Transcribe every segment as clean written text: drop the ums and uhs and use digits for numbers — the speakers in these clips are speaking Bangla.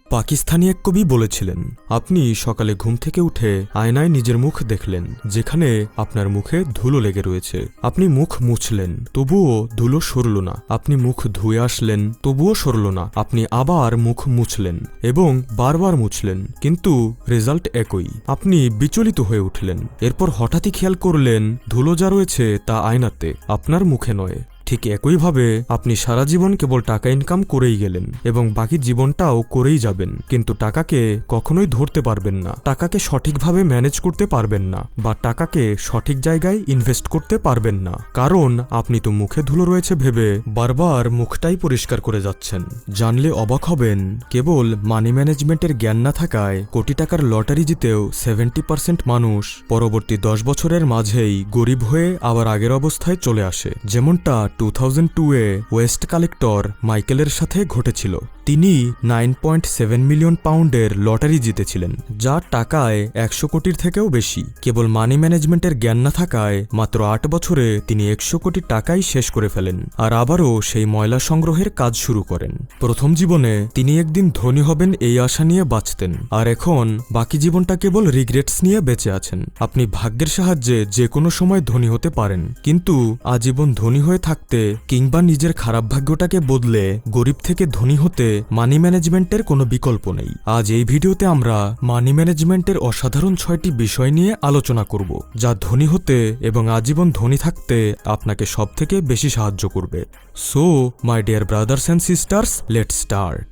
পাকিস্তানি এক কবি বলেছিলেন, আপনি সকালে ঘুম থেকে উঠে আয়নায় নিজের মুখ দেখলেন, যেখানে আপনার মুখে ধুলো লেগে রয়েছে। আপনি মুখ মুছলেন, তবুও ধুলো সরল না। আপনি মুখ ধুয়ে আসলেন, তবুও সরল না। আপনি আবার মুখ মুছলেন এবং বারবার মুছলেন, কিন্তু রেজাল্ট একই। আপনি বিচলিত হয়ে উঠলেন। এরপর হঠাৎই খেয়াল করলেন ধুলো যা রয়েছে তা আয়নাতে, আপনার মুখে নয়। ঠিক একইভাবে আপনি সারা জীবন কেবল টাকা ইনকাম করেই গেলেন এবং বাকি জীবনটাও করেই যাবেন, কিন্তু টাকাকে কখনোই ধরতে পারবেন না, টাকাকে সঠিকভাবে ম্যানেজ করতে পারবেন না, বা টাকাকে সঠিক জায়গায় ইনভেস্ট করতে পারবেন না। কারণ আপনি তো মুখে ধুলো রয়েছে ভেবে বারবার মুখটাই পরিষ্কার করে যাচ্ছেন। জানলে অবাক হবেন, কেবল মানি ম্যানেজমেন্টের জ্ঞান না থাকায় কোটি টাকার লটারি জিতেও 70% মানুষ পরবর্তী 10 বছরের মাঝেই গরিব হয়ে আবার আগের অবস্থায় চলে আসে, যেমনটা 2002-এ ওয়েস্ট কালেক্টর মাইকেলের সাথে ঘটেছিল। তিনি 9.7 মিলিয়ন পাউন্ডের লটারি জিতেছিলেন, যা টাকায় 100 কোটির থেকেও বেশি। কেবল মানি ম্যানেজমেন্টের জ্ঞান না থাকায় মাত্র 8 বছরে তিনি 100 কোটি টাকাই শেষ করে ফেলেন, আর আবারও সেই ময়লা সংগ্রহের কাজ শুরু করেন। প্রথম জীবনে তিনি একদিন ধনী হবেন এই আশা নিয়ে বাঁচতেন, আর এখন বাকি জীবনটা কেবল রিগ্রেটস নিয়ে বেঁচে আছেন। আপনি ভাগ্যের সাহায্যে যে কোনো সময় ধনী হতে পারেন, কিন্তু আজীবন ধনী হয়ে থাকতে কিংবা নিজের খারাপ ভাগ্যটাকে বদলে গরিব থেকে ধনী হতে মানি ম্যানেজমেন্টের কোনো বিকল্প নেই। আজ এই ভিডিওতে আমরা মানি ম্যানেজমেন্টের অসাধারণ 6টি বিষয় নিয়ে আলোচনা করব, যা ধনী হতে এবং আজীবন ধনী থাকতে আপনাকে সবথেকে বেশি সাহায্য করবে। So my dear brothers and sisters, let's start.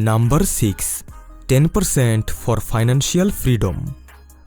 Number 6, 10% for financial freedom.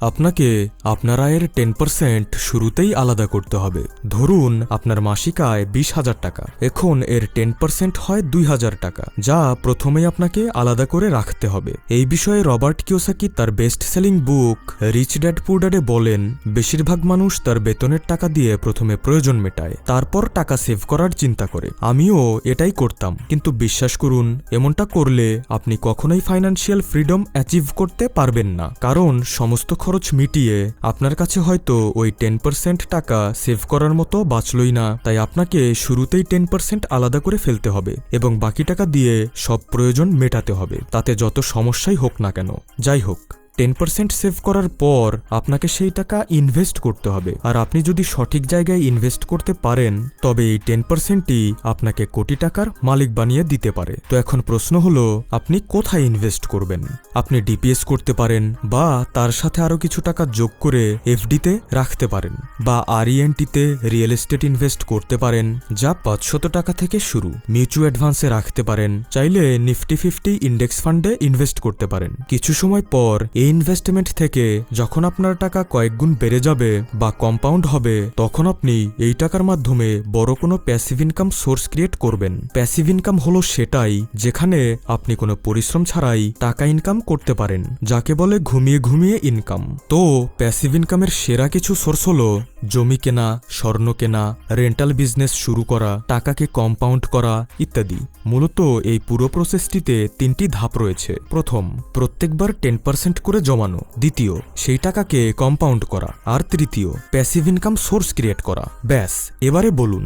আপনাকে আপনার আয়ের 10% শুরুতেই আলাদা করতে হবে। ধরুন আপনার মাসিক আয় 20,000 টাকা, এখন এর 10% হয় 2,000 টাকা, যা প্রথমেই আপনাকে আলাদা করে রাখতে হবে। এই বিষয়ে রবার্ট কিওসাকি তার বেস্ট সেলিং বুক রিচ ড্যাড পুর ড্যাডে বলেন, বেশিরভাগ মানুষ তার বেতনের টাকা দিয়ে প্রথমে প্রয়োজন মেটায়, তারপর টাকা সেভ করার চিন্তা করে। আমিও এটাই করতাম, কিন্তু বিশ্বাস করুন, এমনটা করলে আপনি কখনোই ফাইন্যান্সিয়াল ফ্রিডম অ্যাচিভ করতে পারবেন না, কারণ সমস্ত খরচ মিটিয়ে আপনার কাছে হয়তো ওই 10% টাকা সেভ করার মতো বাঁচলই না। তাই আপনাকে শুরুতেই 10% আলাদা করে ফেলতে হবে এবং বাকি টাকা দিয়ে সব প্রয়োজন মেটাতে হবে, তাতে যত সমস্যাই হোক না কেন। যাই হোক, 10% সেভ করার পর আপনাকে সেই টাকা ইনভেস্ট করতে হবে, আর আপনি যদি সঠিক জায়গায় ইনভেস্ট করতে পারেন তবে এই 10%ই আপনাকে কোটি টাকার মালিক বানিয়ে দিতে পারে। তো এখন প্রশ্ন হলো, আপনি কোথায় ইনভেস্ট করবেন? আপনি ডিপিএস করতে পারেন, বা তার সাথে আরও কিছু টাকা যোগ করে এফডিতে রাখতে পারেন, বা আরইএনটিতে রিয়েল এস্টেট ইনভেস্ট করতে পারেন, যা 500 টাকা থেকে শুরু। মিউচুয়াল অ্যাডভান্সে রাখতে পারেন, চাইলে নিফটি 50 ইন্ডেক্স ফান্ডে ইনভেস্ট করতে পারেন। কিছু সময় পর এই ইনভেস্টমেন্ট থেকে যখন আপনার টাকা কয়েক গুণ বেড়ে যাবে বা কম্পাউন্ড হবে, তখন আপনি এই টাকার মাধ্যমে বড় কোনো প্যাসিভ ইনকাম সোর্স ক্রিয়েট করবেন। প্যাসিভ ইনকাম হলো সেটাই যেখানে আপনি কোনো পরিশ্রম ছাড়াই টাকা ইনকাম করতে পারেন, যাকে বলে ঘুমিয়ে ঘুমিয়ে ইনকাম। তো প্যাসিভ ইনকামের সেরা কিছু সোর্স হলো জমি কেনা, স্বর্ণ কেনা, রেন্টাল বিজনেস শুরু করা, টাকাকে কম্পাউন্ড করা ইত্যাদি। মূলত এই পুরো প্রসেসটিতে 3টি ধাপ রয়েছে। প্রথম, প্রত্যেকবার 10% করে জমানো। দ্বিতীয়, সেই টাকাকে কম্পাউন্ড করা। আর তৃতীয়, প্যাসিভ ইনকাম সোর্স ক্রিয়েট করা। ব্যাস, এবারে বলুন।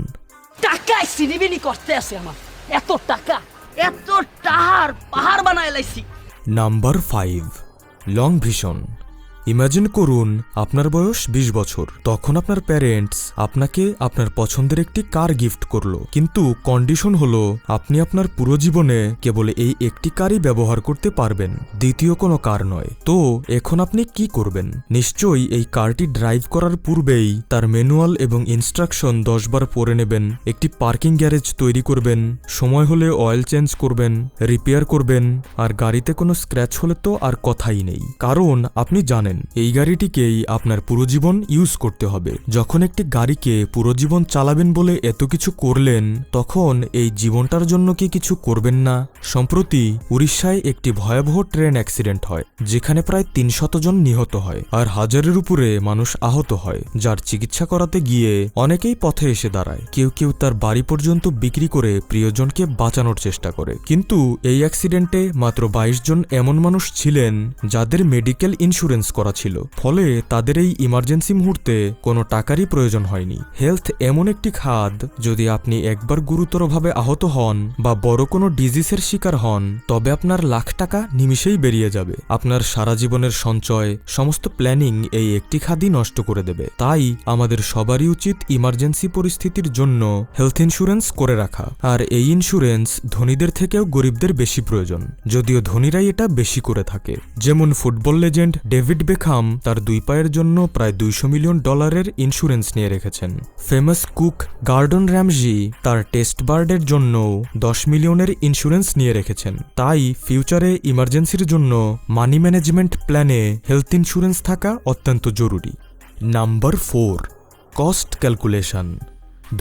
টাকায় সিনিবিনি করতে আছে আমার, এত টাকা, এত টাকার পাহাড় বানায় লাইছি। Number 5, long vision. ইমাজিন করুন আপনার বয়স 20 বছর, তখন আপনার প্যারেন্টস আপনাকে আপনার পছন্দের একটি কার গিফট করলো, কিন্তু কন্ডিশন হলো আপনি আপনার পুরো জীবনে কেবল এই একটি কারই ব্যবহার করতে পারবেন, দ্বিতীয় কোনো কার নয়। তো এখন আপনি কি করবেন? নিশ্চয়ই এই কারটি ড্রাইভ করার পূর্বেই তার ম্যানুয়াল এবং ইনস্ট্রাকশন 10 বার পড়ে নেবেন, একটি পার্কিং গ্যারেজ তৈরি করবেন, সময় হলে অয়েল চেঞ্জ করবেন, রিপেয়ার করবেন, আর গাড়িতে কোনো স্ক্র্যাচ হলে তো আর কথাই নেই, কারণ আপনি জানেন এই গাড়িটিকেই আপনার পুরো জীবন ইউজ করতে হবে। যখন একটি গাড়িকে পুরো জীবন চালাবেন বলে এত কিছু করলেন, তখন এই জীবনটার জন্য কি কিছু করবেন না? সম্প্রতি উড়িষ্যায় একটি ভয়াবহ ট্রেন অ্যাক্সিডেন্ট হয়, যেখানে প্রায় 300 জন নিহত হয় আর হাজারের উপরে মানুষ আহত হয়, যার চিকিৎসা করাতে গিয়ে অনেকেই পথে এসে দাঁড়ায়। কেউ কেউ তার বাড়ি পর্যন্ত বিক্রি করে প্রিয়জনকে বাঁচানোর চেষ্টা করে। কিন্তু এই অ্যাক্সিডেন্টে মাত্র 22 জন এমন মানুষ ছিলেন যাদের মেডিকেল ইন্স্যুরেন্স করা করা ছিল, ফলে তাদের এই ইমার্জেন্সি মুহূর্তে কোনো টাকারই প্রয়োজন হয়নি। হেলথ এমন একটি খাত, যদি আপনি একবার গুরুতরভাবে আহত হন বা বড় কোনো ডিজিজের শিকার হন, তবে আপনার লাখ টাকা নিমিষেই বেরিয়ে যাবে। আপনার সারা জীবনের সঞ্চয়, সমস্ত প্ল্যানিং এই একটি খাতই নষ্ট করে দেবে। তাই আমাদের সবারই উচিত ইমার্জেন্সি পরিস্থিতির জন্য হেলথ ইন্স্যুরেন্স করে রাখা। আর এই ইন্স্যুরেন্স ধনীদের থেকেও গরিবদের বেশি প্রয়োজন, যদিও ধনীরাই এটা বেশি করে থাকে। যেমন ফুটবল লেজেন্ড ডেভিড বেকহাম তার 2 পায়ের জন্য প্রায় $200 মিলিয়ন ইন্স্যুরেন্স নিয়ে রেখেছেন। ফেমাস কুক গর্ডন র্যামজি তার টেস্ট বার্ডের জন্য 10 মিলিয়নের ইন্স্যুরেন্স নিয়ে রেখেছেন। তাই ফিউচারে ইমার্জেন্সির জন্য মানি ম্যানেজমেন্ট প্ল্যানে হেলথ ইন্স্যুরেন্স থাকা অত্যন্ত জরুরি। Number 4, cost calculation.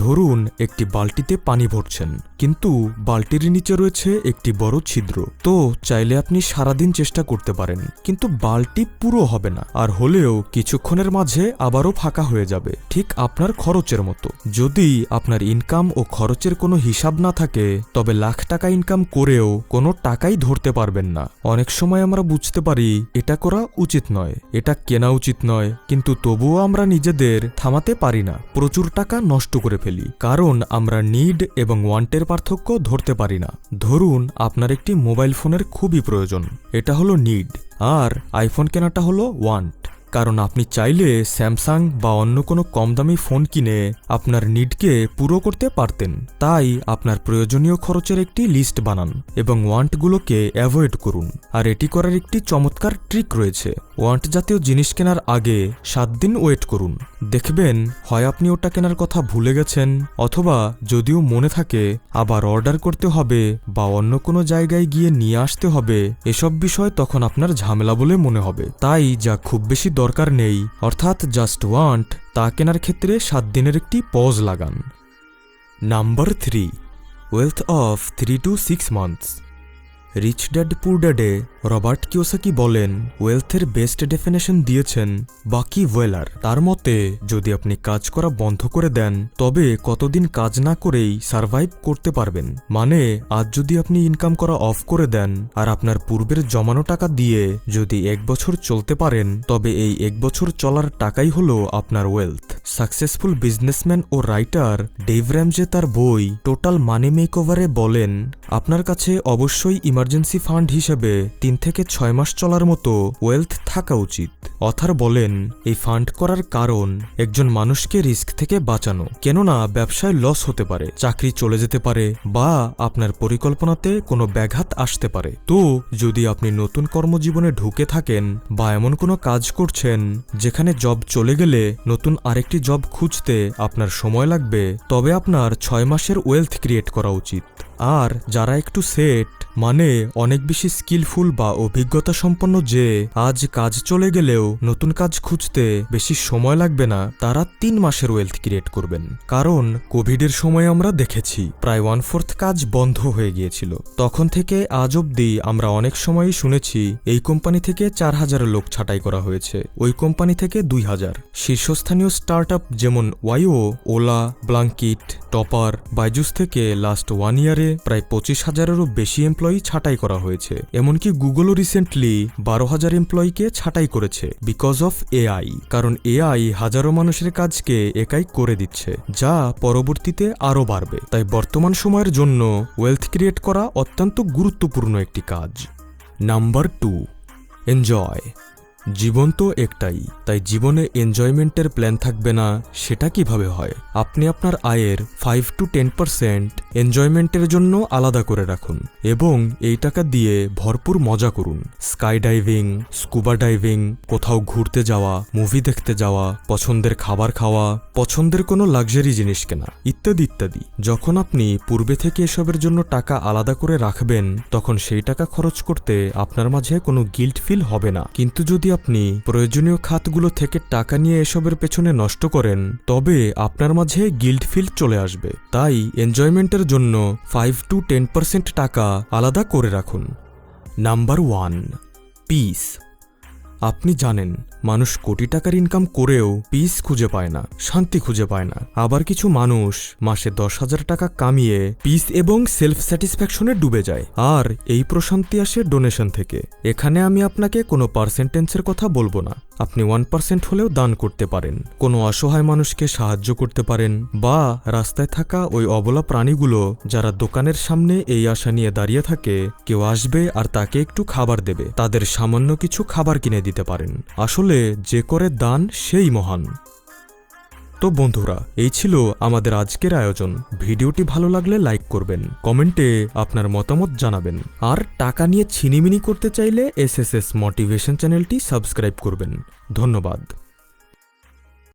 ধরুন একটি বালতিতে পানি ভরছেন, কিন্তু বালতির নিচে রয়েছে একটি বড় ছিদ্র। তো চাইলে আপনি সারাদিন চেষ্টা করতে পারেন, কিন্তু বালতি পুরো হবে না, আর হলেও কিছুক্ষণের মাঝে আবারও ফাঁকা হয়ে যাবে, ঠিক আপনার খরচের মতো। যদি আপনার ইনকাম ও খরচের কোনো হিসাব না থাকে, তবে লাখ টাকা ইনকাম করেও কোনো টাকাই ধরতে পারবেন না। অনেক সময় আমরা বুঝতে পারি এটা করা উচিত নয়, এটা কেনা উচিত নয়, কিন্তু তবুও আমরা নিজেদের থামাতে পারি না, প্রচুর টাকা নষ্ট করে ফেলি, কারণ আমরা নিড এবং ওয়ান্টের পার্থক্য ধরতে পারি না। ধরুন আপনার একটি মোবাইল ফোনের খুবই প্রয়োজন, এটা হলো নিড, আর আইফোন কেনাটা হলো ওয়ান্ট। কারণ আপনি চাইলে স্যামসাং বা অন্য কোনো কম দামি ফোন কিনে আপনার নিডকে পুরো করতে পারতেন। তাই আপনার প্রয়োজনীয় খরচের একটি লিস্ট বানান এবং ওয়ান্টগুলোকে অ্যাভয়েড করুন। আর এটি করার একটি চমৎকার ট্রিক রয়েছে। ওয়ান্ট জাতীয় জিনিস কেনার আগে 7 দিন ওয়েট করুন, দেখবেন হয় আপনি ওটা কেনার কথা ভুলে গেছেন, অথবা যদিও মনে থাকে আবার অর্ডার করতে হবে বা অন্য কোনো জায়গায় গিয়ে নিয়ে আসতে হবে। এসব বিষয় তখন আপনার ঝামেলা বলে মনে হবে। তাই যা খুব বেশি দরকার নেই, অর্থাৎ জাস্ট ওয়ান্ট, তা কেনার ক্ষেত্রে 7 দিনের একটি পজ লাগান। Number 3, wealth of 3 to 6 months. Rich dad poor ড্যাডে রবার্ট কিওসাকি বলেন, ওয়েলথের বেস্ট ডেফিনেশন দিয়েছেন বাকি ওয়েলার। তার মতে যদি আপনি কাজ করা বন্ধ করে দেন, তবে কতদিন কাজ না করেই সার্ভাইভ করতে পারবেন। মানে আজ যদি আপনি ইনকাম করা অফ করে দেন আর আপনার পূর্বের জমানো টাকা দিয়ে যদি 1 বছর চলতে পারেন, তবে এই 1 বছর চলার টাকাই হলো আপনার ওয়েলথ। সাকসেসফুল বিজনেসম্যান ও রাইটার ডেভ র্যামজে তার বই টোটাল মানি মেকওভারে বলেন, আপনার কাছে অবশ্যই ইমার্জেন্সি ফান্ড হিসেবে 3 থেকে 6 মাস চলার মতো ওয়েলথ থাকা উচিত। অথার বলেন, এই ফান্ড করার কারণ একজন মানুষকে রিস্ক থেকে বাঁচানো, কেননা ব্যবসায় লস হতে পারে, চাকরি চলে যেতে পারে, বা আপনার পরিকল্পনাতে কোনো ব্যাঘাত আসতে পারে। তো যদি আপনি নতুন কর্মজীবনে ঢুকে থাকেন বা এমন কোনো কাজ করছেন যেখানে জব চলে গেলে নতুন আরেকটি জব খুঁজতে আপনার সময় লাগবে, তবে আপনার 6 মাসের ওয়েলথ ক্রিয়েট করা উচিত। আর যারা একটু সেট, মানে অনেক বেশি স্কিলফুল বা অভিজ্ঞতা সম্পন্ন, যে আজ কাজ চলে গেলেও নতুন কাজ খুঁজতে বেশি সময় লাগবে না, তারা 3 মাসের ওয়েলথ ক্রিয়েট করবেন। কারণ কোভিডের সময় আমরা দেখেছি প্রায় 1/4 কাজ বন্ধ হয়ে গিয়েছিল। তখন থেকে আজ অবধি আমরা অনেক সময়ই শুনেছি এই কোম্পানি থেকে 4000 লোক ছাঁটাই করা হয়েছে, ওই কোম্পানি থেকে 2000। শীর্ষস্থানীয় স্টার্ট আপ যেমন ওয়াইও, ওলা, ব্লাঙ্কিট, টপার, বাইজুস থেকে লাস্ট 1 ইয়ারে প্রায় 25,000-এরও বেশি এমপ্লয়ি ছাঁটাই করা হয়েছে। এমনকি গুগলও রিসেন্টলি 12,000 এমপ্লয়িকে ছাঁটাই করেছে বিকজ অফ এআই। কারণ এআই হাজারো মানুষের কাজকে একাই করে দিচ্ছে, যা পরবর্তীতে আরও বাড়বে। তাই বর্তমান সময়ের জন্য ওয়েলথ ক্রিয়েট করা অত্যন্ত গুরুত্বপূর্ণ একটি কাজ। Number 2, enjoy. জীবন তো একটাই, তাই জীবনে এনজয়মেন্টের প্ল্যান থাকবে না সেটা কিভাবে হয়? আপনি আপনার আয়ের 5 to 10% এনজয়মেন্টের জন্য আলাদা করে রাখুন এবং এই টাকা দিয়ে ভরপুর মজা করুন। স্কাই ডাইভিং, স্কুবা ডাইভিং, কোথাও ঘুরতে যাওয়া, মুভি দেখতে যাওয়া, পছন্দের খাবার খাওয়া, পছন্দের কোনো লাক্সারি জিনিস কেনা, ইত্যাদি ইত্যাদি। যখন আপনি পূর্বে থেকে এসবের জন্য টাকা আলাদা করে রাখবেন, তখন সেই টাকা খরচ করতে আপনার মাঝে কোনো গিল্ট ফিল হবে না। কিন্তু যদি আপনি প্রয়োজনীয় খাতগুলো থেকে টাকা নিয়ে এসবের পেছনে নষ্ট করেন, তবে আপনার মাঝে গিল্ট ফিল চলে আসবে। তাই এনজয়মেন্টের জন্য 5 to 10% টাকা আলাদা করে রাখুন। Number 1, piece. আপনি জানেন মানুষ কোটি টাকার ইনকাম করেও পিস খুঁজে পায় না, শান্তি খুঁজে পায় না। আবার কিছু মানুষ মাসে 10,000 টাকা কামিয়ে পিস এবং সেলফ স্যাটিসফ্যাকশনে ডুবে যায়। আর এই প্রশান্তি আসে ডোনেশন থেকে। এখানে আমি আপনাকে কোনো পার্সেন্টেন্সের কথা বলবো না। আপনি 1% হলেও দান করতে পারেন, কোনো অসহায় মানুষকে সাহায্য করতে পারেন, বা রাস্তায় থাকা ওই অবলা প্রাণীগুলো যারা দোকানের সামনে এই আশা নিয়ে দাঁড়িয়ে থাকে কেউ আসবে আর তাকে একটু খাবার দেবে, তাদের সামান্য কিছু খাবার কিনে দিতে পারেন। আসলে যে করে দান সেই মহান। তো বন্ধুরা, এই ছিল আমাদের আজকের আয়োজন। ভিডিওটি ভালো লাগলে লাইক করবেন, কমেন্টে আপনার মতামত জানাবেন, আর টাকা নিয়ে ছিনিমিনি করতে চাইলে SSS মোটিভেশন চ্যানেলটি সাবস্ক্রাইব করবেন। ধন্যবাদ।